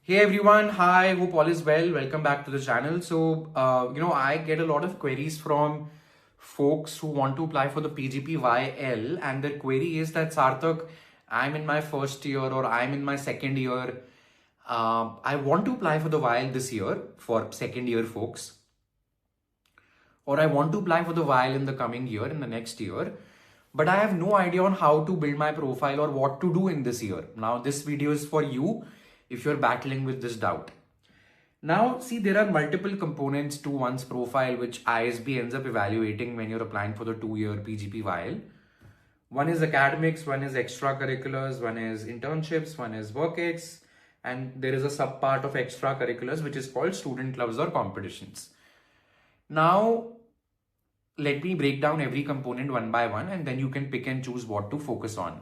Hey everyone, hi, hope all is well. Welcome back to the channel. I get a lot of queries from folks who want to apply for the PGP-YL, and their query is that Sarthak, I'm in my first year or I'm in my second year. I want to apply for the YL this year for second year folks, or I want to apply for the YL in the coming year, in the next year. But I have no idea on how to build my profile or what to do in this year. Now, this video is for you if you're battling with this doubt. Now, see, there are multiple components to one's profile which ISB ends up evaluating when you're applying for the 2-year PGP-YL. One is academics, one is extracurriculars, one is internships, one is work ex, and there is a sub part of extracurriculars which is called student clubs or competitions. Now, let me break down every component one by one, and then you can pick and choose what to focus on.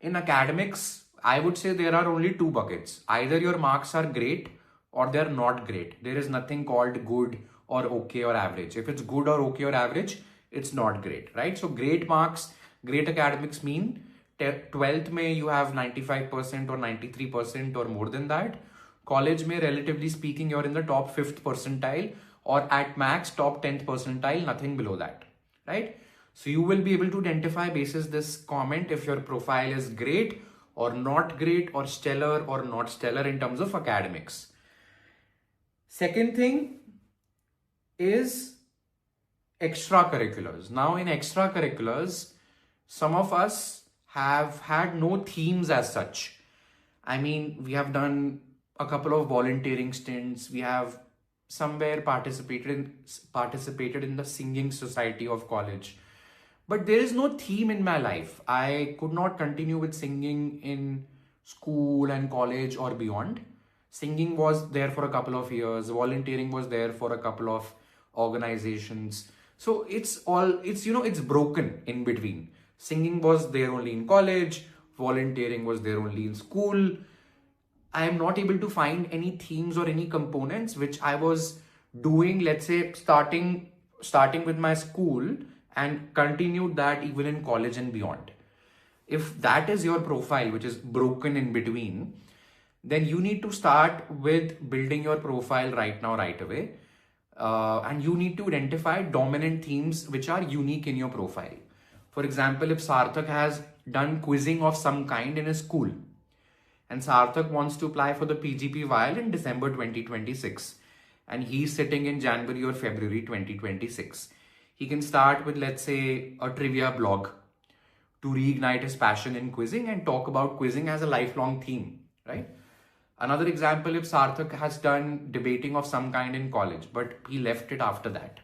In academics, I would say there are only two buckets. Either your marks are great or they're not great. There is nothing called good or okay or average. If it's good or okay or average, it's not great, right? So great marks, great academics mean 12th may you have 95% or 93% or more than that. College may, relatively speaking, you're in the top 5th percentile or at max top 10th percentile, nothing below that, right? So you will be able to identify basis this comment if your profile is great or not great or stellar or not stellar in terms of academics. Second thing is extracurriculars. Now in extracurriculars, some of us have had no themes as such. I mean, we have done a couple of volunteering stints. We have somewhere participated in the singing society of college. But there is no theme in my life. I could not continue with singing in school and college or beyond. Singing was there for a couple of years. Volunteering was there for a couple of organizations. So it's broken in between. Singing was there only in college. Volunteering was there only in school. I am not able to find any themes or any components which I was doing, let's say, starting with my school and continued that even in college and beyond. If that is your profile, which is broken in between, then you need to start with building your profile right now, right away. And you need to identify dominant themes which are unique in your profile. For example, if Sarthak has done quizzing of some kind in his school, and Sarthak wants to apply for the PGP-YL in December 2026, and he's sitting in January or February 2026. He can start with, let's say, a trivia blog to reignite his passion in quizzing and talk about quizzing as a lifelong theme, right? Another example, if Sarthak has done debating of some kind in college, but he left it after that.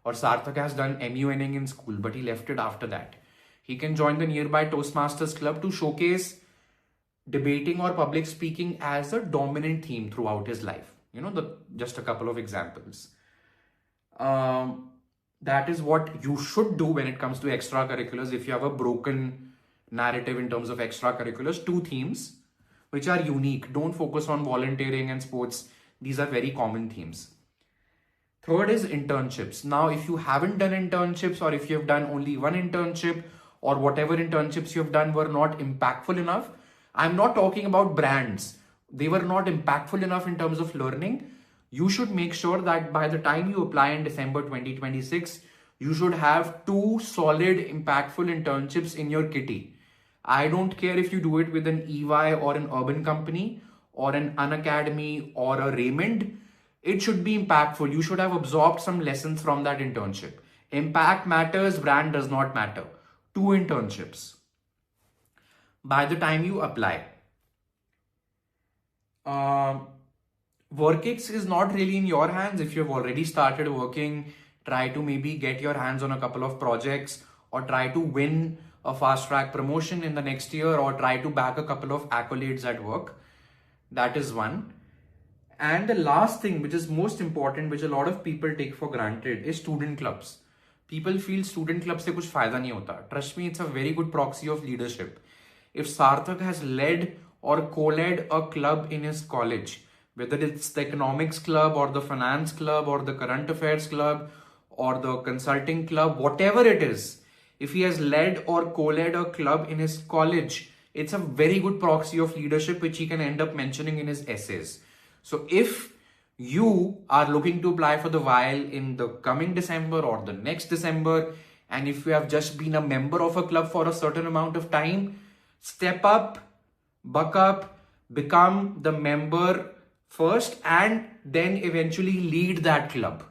Or Sarthak has done MUNing in school, but he left it after that. He can join the nearby Toastmasters Club to showcase debating or public speaking as a dominant theme throughout his life. Just a couple of examples. That is what you should do when it comes to extracurriculars. If you have a broken narrative in terms of extracurriculars, two themes which are unique. Don't focus on volunteering and sports. These are very common themes. Third is internships. Now, if you haven't done internships, or if you have done only one internship, or whatever internships you have done were not impactful enough, I'm not talking about brands. They were not impactful enough in terms of learning. You should make sure that by the time you apply in December 2026, you should have 2 solid, impactful internships in your kitty. I don't care if you do it with an EY or an urban company or an Unacademy or a Raymond. It should be impactful. You should have absorbed some lessons from that internship. Impact matters, brand does not matter. 2 internships by the time you apply. WorkX is not really in your hands. If you've already started working, try to maybe get your hands on a couple of projects, or try to win a fast track promotion in the next year, or try to back a couple of accolades at work. That is one. And the last thing, which is most important, which a lot of people take for granted, is student clubs. People feel student clubs se kuch fayda nahi hota. Trust me, it's a very good proxy of leadership. If Sarthak has led or co-led a club in his college, whether it's the economics club or the finance club or the current affairs club or the consulting club, whatever it is, if he has led or co-led a club in his college, it's a very good proxy of leadership, which he can end up mentioning in his essays. So if you are looking to apply for the YL in the coming December or the next December, and if you have just been a member of a club for a certain amount of time, step up, buck up, become the member first, and then eventually lead that club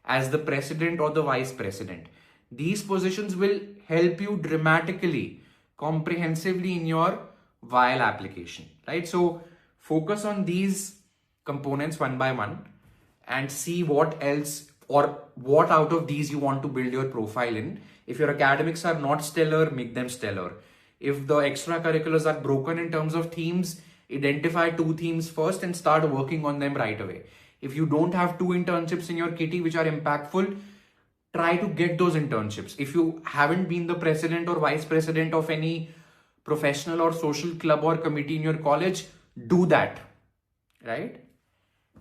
as the president or the vice president. These positions will help you dramatically, comprehensively in your YL application, right? So focus on these components one by one and see what else or what out of these you want to build your profile in. If your academics are not stellar, make them stellar. If the extracurriculars are broken in terms of themes, identify 2 themes first and start working on them right away. If you don't have 2 internships in your kitty which are impactful, try to get those internships. If you haven't been the president or vice president of any professional or social club or committee in your college, do that, right?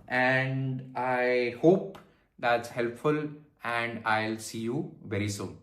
And I hope that's helpful, and I'll see you very soon.